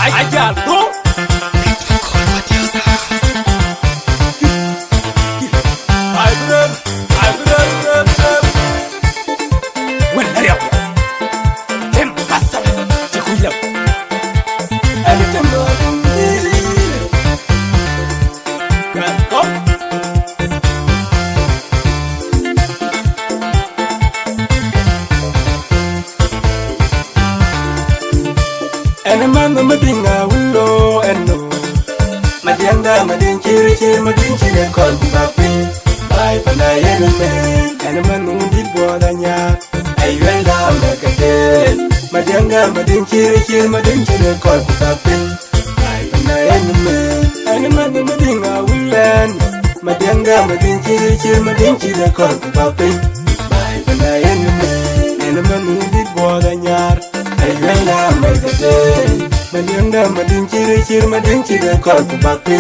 Ayal bro. When hurry up. Tem passa. Chikuya. Anytime. Go. And a man the madinga willow and no Madianda madin chiri madin chiri call papi Bye panayan man and a man who did bodanya I went down like a dead Madianda madin chiri madin chiri call papi Bye panayan man and a man the madinga willan Madianda madin chiri madin chiri call papi Bye panayan man and a man who did bodanya Ayala magade, Madianda madin chiri madin chiri call papi.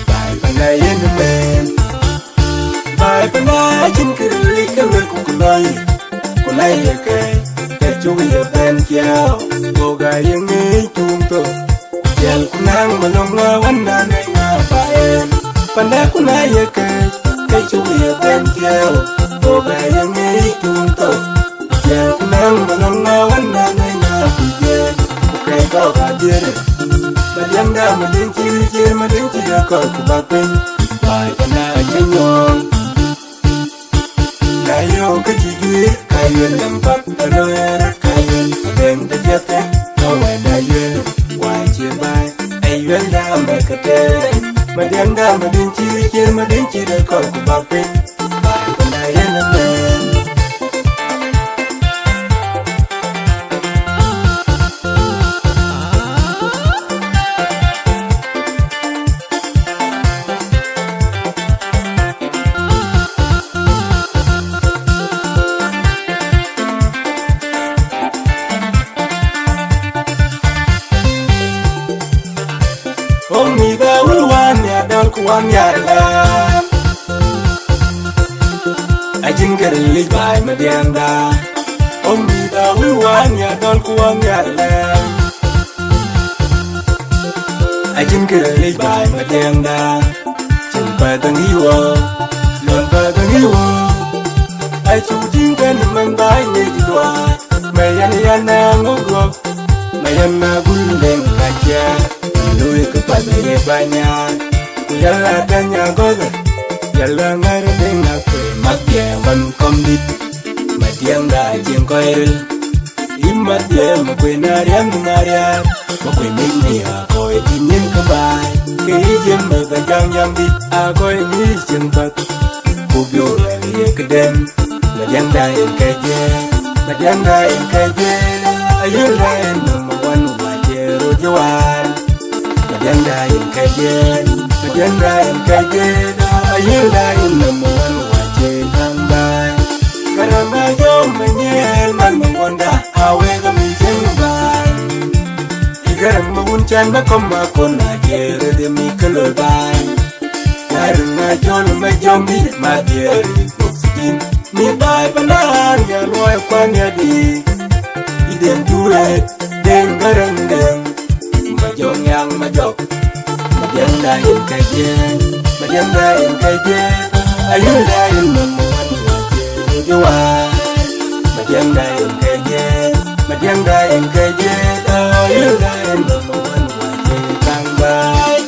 Bye panayan man. Bye panayin kiri kiri kulay kay. Kachuwi ben kiao, boga yung itunto. Yal kunang malonga wanda na nga paen. Panda kunay kay, kachuwi ben kiao, boga yung itunto. Yal kunang malonga wanda na nga paen. Kay kau hadir, Madianda madin chiri madin chiri call papi. Bye panayan yon. Kayo kajigir, kayo lampak aroer, kayo beng dejate, kawan ayo, wajib bay, ayo lambe kate, Madianda madin chiri call papi. Bye panayan man. Omida ulwan ya dal kuwan ya lam Ajin gerli bay Madianda Omida ulwan ya dal kuwan ya lam Ajin gerli bay Madianda Jumpa tangiwo Lon pa tangiwo Ay chujin kan man bay ni jidwa Mayan yana ngogok Mayan na guleng kaca Lui kepada ye banyak, kuyala tanya goga, yala ngare denga kue matye man komdit, Madianda jengkoil, imat ye makue nariam nariam, makue mini akoi dinin kebai, kejem berkajang yang dit, akoi ni jengpat, kubyo ye kedem, Madianda yang keje, ayul lain namawan wajero jawan. Madianda in kajen, ayula in namuan wajib tambay. Karama jom menyel man menggonda, awe kami jengbay. Igaram mawunchan makom makon ajer demi kelebay. Karena jol majombi madiari oksigen, ni bay panan ya loy kwan ya di. Iden turet deng bareng deng. Majong yang majok Madianda in kaje Ayuda in namuan wajib jawan Madianda in kaje Ayuda in namuan wajib tambay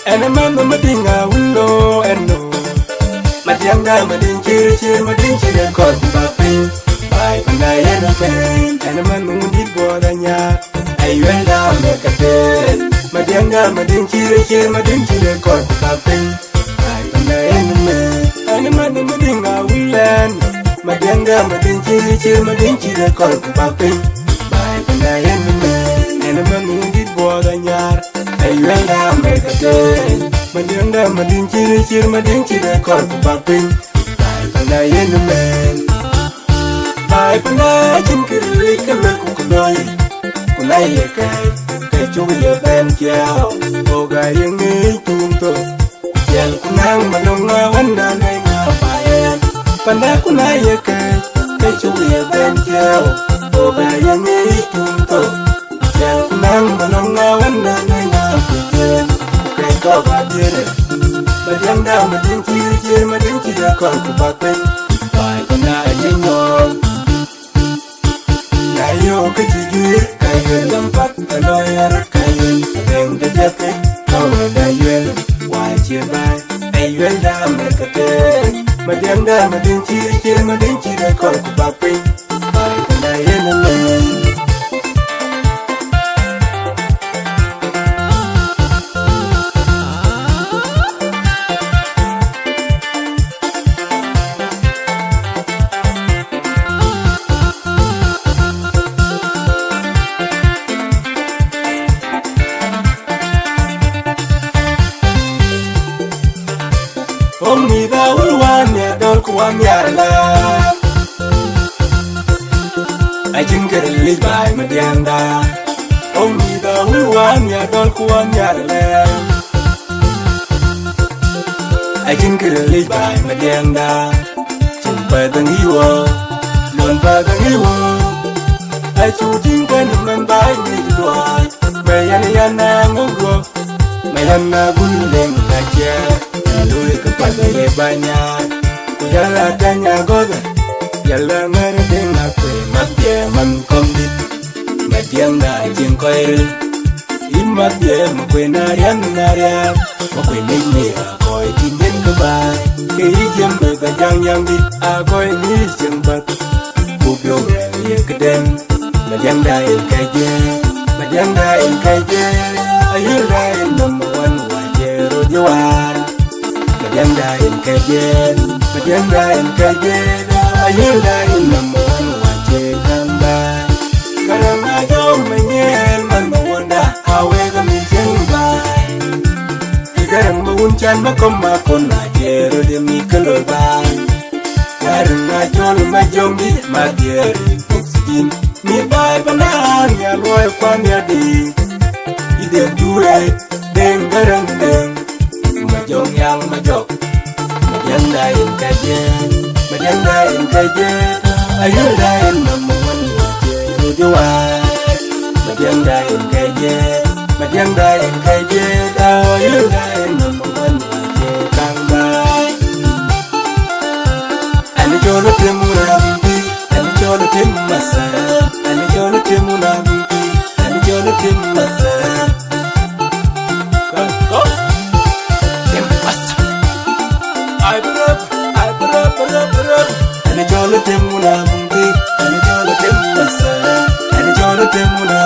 And a man madinga willow and no Madianda madin chiri madin chiri call papi. Bye panayan man and a man who did bodanya I went down like a dead Madianda madin chiri madin chiri call papi. Bye panayan man and a man madinga willan Madianda madin chiri madin chiri call papi. Bye panayan man and a man who did bodanya Ayuda magade, Madianda madin chiri madin chiri call papi. Bye panayan man. Bai pana chin kiri kala kukunoi Kunai ye kai chuwi ye ben kiao Oga yung itunto Yel kunang malunga wanda nay nga bayan Panda kunai ye kai chuwi ye ben kiao Oga yung itunto Yel kunang malunga wanda nay nga bayan Kai ko batire Madiang da mading kiri mading kiri kong kubapen Bai pana jinyon Kayo kecil kayo tempat kaloyar kayo yang terjadi kau dayuel wajib ayuel dah merkete madiang dah mading ciri mading ciri kau kubapi baik pendayan lelaki Omi da ulwan ya dol kuam ya la Ajin gerli bai madiang da Omi da ulwan ya dol kuam ya la Ajin gerli bai madiang da Jumpa tengiwo Lon pa tengiwo Achu tingkan man bai ni doa Bayan yana ngogwo Mayan na guleng aja Lui kepada ye banyak Kujala tanya goga Yala ngerdeng aku Mat ye man komdit Madiang da jeng koil Imat ye makwe narian Makwe nini akoy tinjen kebay Kei jem bergajang yang dit Akoy ni jembat Bubyo ye keden Madiang da il kaje Madiang da il kaje Ayul da il number one Wajero jawan Madiang dain kajen, madiang dain kajen, ayul dain namun wajib gambar. Kadang aja menyen manwanda, awe kami jengbai. Kadang menguncan makom makon ajero demi kelobai. Kadang ajol majomi magieri oksigen, mi bai panan ya loy kwan ya di. Ide dure deng garang deng. Majong yang majok Madiang dain kajen Madiang dain kajen Ayul dain namuan wajero jawan Madiang dain kajen Madiang dain kajen Ayul dain namuan wajero kambay Ani jolo temunambi Ani jolo temasa Ani jolo temunambi Ani jolo temasa Go Ani jolo temuna mungki, ani jolo temasa, ani jolo temuna